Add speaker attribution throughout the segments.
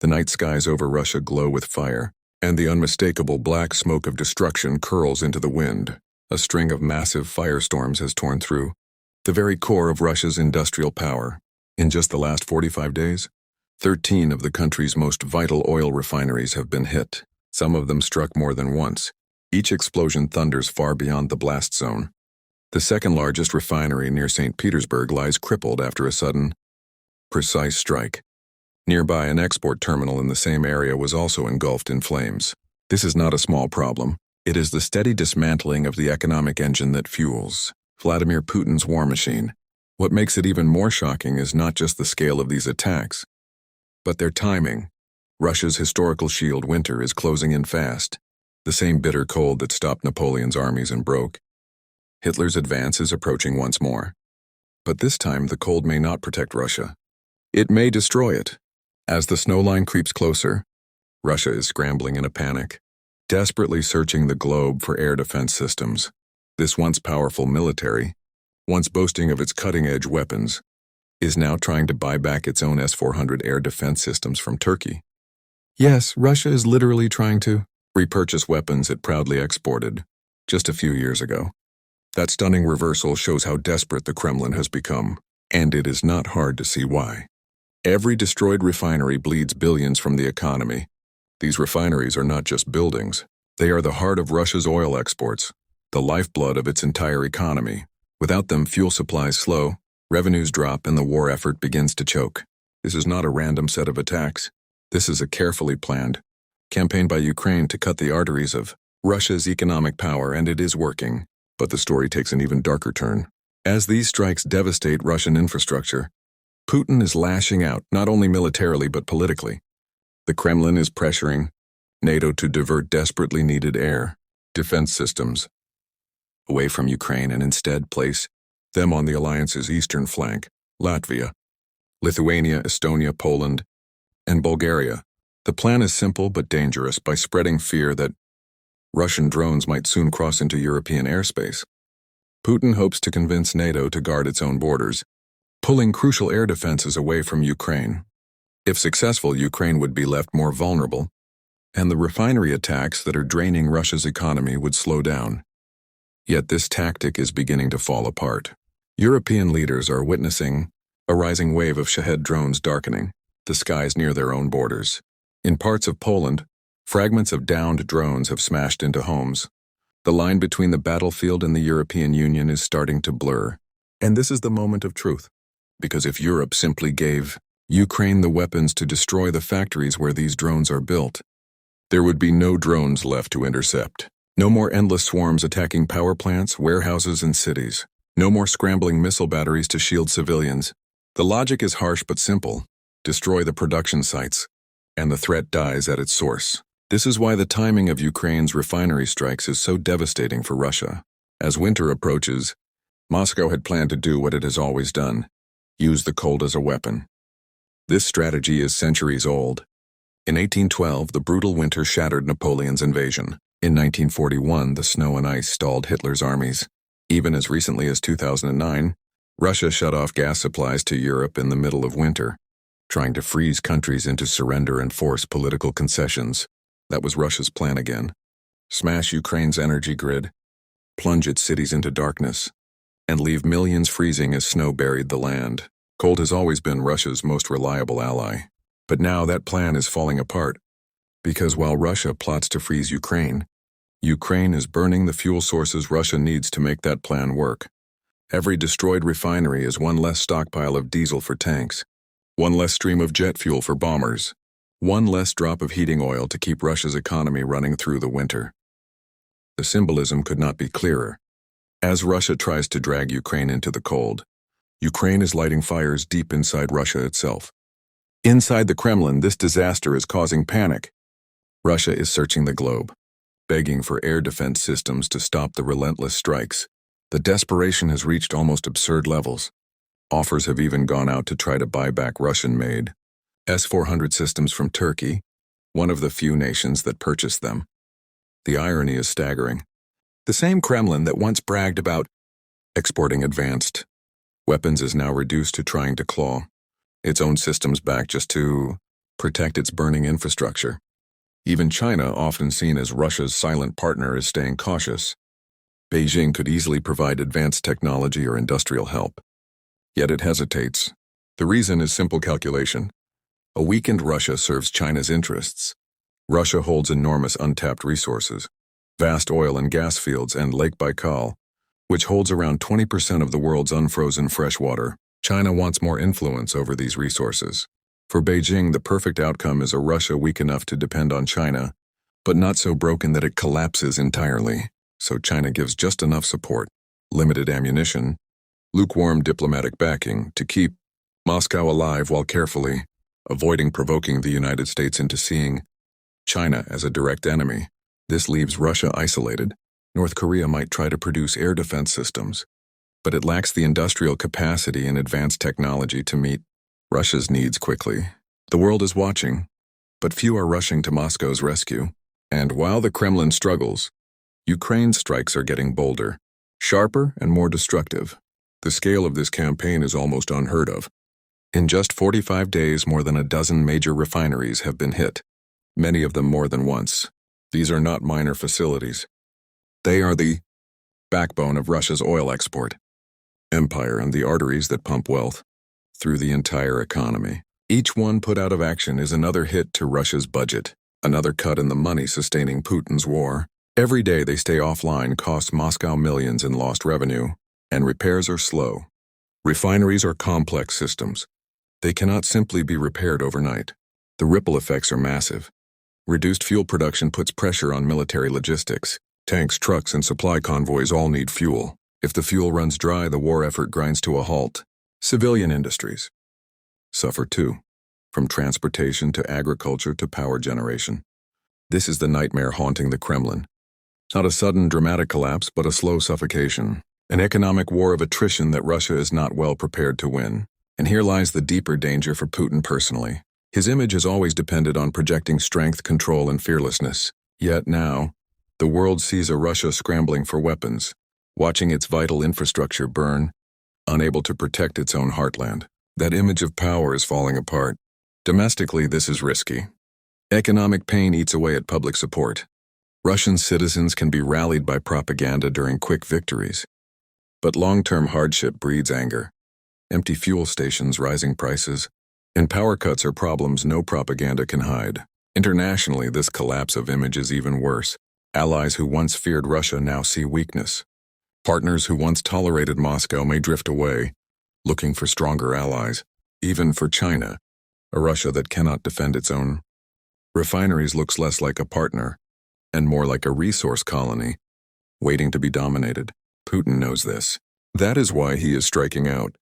Speaker 1: The night skies over Russia glow with fire, and the unmistakable black smoke of destruction curls into the wind. A string of massive firestorms has torn through the very core of Russia's industrial power. In just the last 45 days, 13 of the country's most vital oil refineries have been hit. Some of them struck more than once. Each explosion thunders far beyond the blast zone. The second largest refinery near St. Petersburg lies crippled after a sudden, precise strike. Nearby, an export terminal in the same area was also engulfed in flames. This is not a small problem. It is the steady dismantling of the economic engine that fuels Vladimir Putin's war machine. What makes it even more shocking is not just the scale of these attacks, but their timing. Russia's historical shield, winter, is closing in fast. The same bitter cold that stopped Napoleon's armies and broke Hitler's advance is approaching once more. But this time, the cold may not protect Russia. It may destroy it. As the snow line creeps closer, Russia is scrambling in a panic, desperately searching the globe for air defense systems. This once powerful military, once boasting of its cutting-edge weapons, is now trying to buy back its own S-400 air defense systems from Turkey. Yes, Russia is literally trying to repurchase weapons it proudly exported just a few years ago. That stunning reversal shows how desperate the Kremlin has become, and it is not hard to see why. Every destroyed refinery bleeds billions from the economy. These refineries are not just buildings. They are the heart of Russia's oil exports, the lifeblood of its entire economy. Without them, fuel supplies slow, revenues drop, and the war effort begins to choke. This is not a random set of attacks. This is a carefully planned campaign by Ukraine to cut the arteries of Russia's economic power, and it is working. But the story takes an even darker turn. As these strikes devastate Russian infrastructure, Putin is lashing out, not only militarily but politically. The Kremlin is pressuring NATO to divert desperately needed air defense systems away from Ukraine and instead place them on the alliance's eastern flank: Latvia, Lithuania, Estonia, Poland, and Bulgaria. The plan is simple but dangerous. By spreading fear that Russian drones might soon cross into European airspace, Putin hopes to convince NATO to guard its own borders, pulling crucial air defenses away from Ukraine. If successful, Ukraine would be left more vulnerable, and the refinery attacks that are draining Russia's economy would slow down. Yet this tactic is beginning to fall apart. European leaders are witnessing a rising wave of Shahed drones darkening the skies near their own borders. In parts of Poland, fragments of downed drones have smashed into homes. The line between the battlefield and the European Union is starting to blur. And this is the moment of truth. Because if Europe simply gave Ukraine the weapons to destroy the factories where these drones are built, there would be no drones left to intercept. No more endless swarms attacking power plants, warehouses, and cities. No more scrambling missile batteries to shield civilians. The logic is harsh but simple. Destroy the production sites, and the threat dies at its source. This is why the timing of Ukraine's refinery strikes is so devastating for Russia. As winter approaches, Moscow had planned to do what it has always done: use the cold as a weapon. This strategy is centuries old. In 1812, the brutal winter shattered Napoleon's invasion. In 1941, the snow and ice stalled Hitler's armies. Even as recently as 2009, Russia shut off gas supplies to Europe in the middle of winter, trying to freeze countries into surrender and force political concessions. That was Russia's plan again. Smash Ukraine's energy grid, plunge its cities into darkness, and leave millions freezing as snow buried the land. Cold has always been Russia's most reliable ally. But now that plan is falling apart, because while Russia plots to freeze Ukraine, Ukraine is burning the fuel sources Russia needs to make that plan work. Every destroyed refinery is one less stockpile of diesel for tanks, one less stream of jet fuel for bombers, one less drop of heating oil to keep Russia's economy running through the winter. The symbolism could not be clearer. As Russia tries to drag Ukraine into the cold, Ukraine is lighting fires deep inside Russia itself. Inside the Kremlin, this disaster is causing panic. Russia is searching the globe, begging for air defense systems to stop the relentless strikes. The desperation has reached almost absurd levels. Offers have even gone out to try to buy back Russian-made S-400 systems from Turkey, one of the few nations that purchased them. The irony is staggering. The same Kremlin that once bragged about exporting advanced weapons is now reduced to trying to claw its own systems back just to protect its burning infrastructure. Even China, often seen as Russia's silent partner, is staying cautious. Beijing could easily provide advanced technology or industrial help. Yet it hesitates. The reason is simple calculation. A weakened Russia serves China's interests. Russia holds enormous untapped resources, vast oil and gas fields, and Lake Baikal, which holds around 20% of the world's unfrozen fresh water. China wants more influence over these resources. For Beijing, the perfect outcome is a Russia weak enough to depend on China, but not so broken that it collapses entirely. So China gives just enough support, limited ammunition, lukewarm diplomatic backing to keep Moscow alive while carefully avoiding provoking the United States into seeing China as a direct enemy. This leaves Russia isolated. North Korea might try to produce air defense systems, but it lacks the industrial capacity and advanced technology to meet Russia's needs quickly. The world is watching, but few are rushing to Moscow's rescue. And while the Kremlin struggles, Ukraine's strikes are getting bolder, sharper, and more destructive. The scale of this campaign is almost unheard of. In just 45 days, more than a dozen major refineries have been hit, many of them more than once. These are not minor facilities. They are the backbone of Russia's oil export empire and the arteries that pump wealth through the entire economy. Each one put out of action is another hit to Russia's budget, another cut in the money sustaining Putin's war. Every day they stay offline costs Moscow millions in lost revenue, and repairs are slow. Refineries are complex systems. They cannot simply be repaired overnight. The ripple effects are massive. Reduced fuel production puts pressure on military logistics. Tanks, trucks, and supply convoys all need fuel. If the fuel runs dry, the war effort grinds to a halt. Civilian industries suffer too, from transportation to agriculture to power generation. This is the nightmare haunting the Kremlin. Not a sudden dramatic collapse, but a slow suffocation. An economic war of attrition that Russia is not well prepared to win. And here lies the deeper danger for Putin personally. His image has always depended on projecting strength, control, and fearlessness. Yet now, the world sees a Russia scrambling for weapons, watching its vital infrastructure burn, unable to protect its own heartland. That image of power is falling apart. Domestically, this is risky. Economic pain eats away at public support. Russian citizens can be rallied by propaganda during quick victories. But long-term hardship breeds anger. Empty fuel stations, rising prices, and power cuts are problems no propaganda can hide. Internationally, this collapse of image is even worse. Allies who once feared Russia now see weakness. Partners who once tolerated Moscow may drift away, looking for stronger allies. Even for China, a Russia that cannot defend its own refineries looks less like a partner and more like a resource colony, waiting to be dominated. Putin knows this. That is why he is striking out,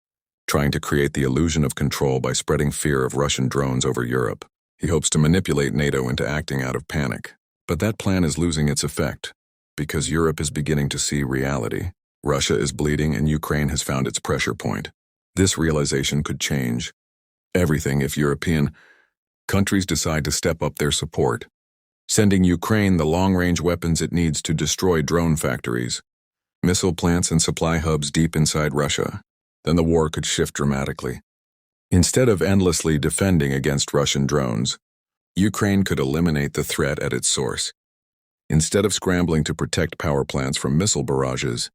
Speaker 1: trying to create the illusion of control by spreading fear of Russian drones over Europe. He hopes to manipulate NATO into acting out of panic. But that plan is losing its effect, because Europe is beginning to see reality. Russia is bleeding and Ukraine has found its pressure point. This realization could change everything if European countries decide to step up their support, sending Ukraine the long-range weapons it needs to destroy drone factories, missile plants, and supply hubs deep inside Russia. Then the war could shift dramatically. Instead of endlessly defending against Russian drones, Ukraine could eliminate the threat at its source. Instead of scrambling to protect power plants from missile barrages,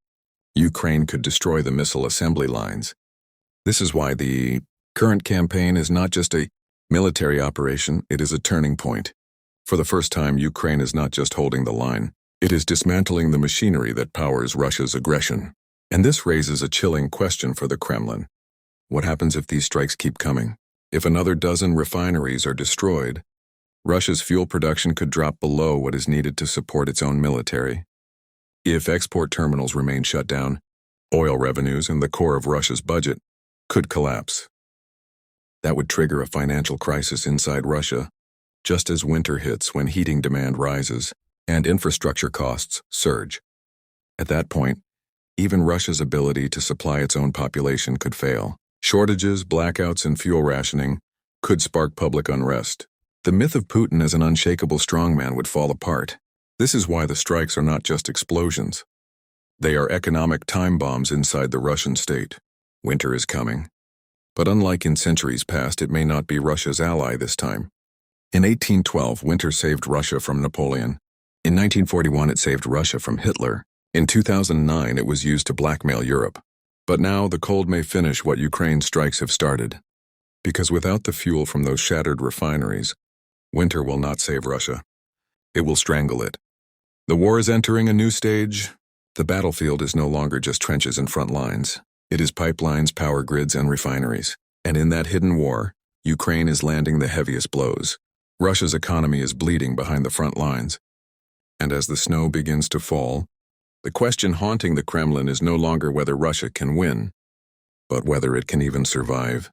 Speaker 1: Ukraine could destroy the missile assembly lines. This is why the current campaign is not just a military operation, it is a turning point. For the first time, Ukraine is not just holding the line, it is dismantling the machinery that powers Russia's aggression. And this raises a chilling question for the Kremlin. What happens if these strikes keep coming? If another dozen refineries are destroyed, Russia's fuel production could drop below what is needed to support its own military. If export terminals remain shut down, oil revenues and the core of Russia's budget could collapse. That would trigger a financial crisis inside Russia, just as winter hits when heating demand rises and infrastructure costs surge. At that point, even Russia's ability to supply its own population could fail. Shortages, blackouts, and fuel rationing could spark public unrest. The myth of Putin as an unshakable strongman would fall apart. This is why the strikes are not just explosions. They are economic time bombs inside the Russian state. Winter is coming. But unlike in centuries past, it may not be Russia's ally this time. In 1812, winter saved Russia from Napoleon. In 1941, it saved Russia from Hitler. In 2009, it was used to blackmail Europe. But now the cold may finish what Ukraine's strikes have started. Because without the fuel from those shattered refineries, winter will not save Russia. It will strangle it. The war is entering a new stage. The battlefield is no longer just trenches and front lines. It is pipelines, power grids, and refineries. And in that hidden war, Ukraine is landing the heaviest blows. Russia's economy is bleeding behind the front lines. And as the snow begins to fall, the question haunting the Kremlin is no longer whether Russia can win, but whether it can even survive.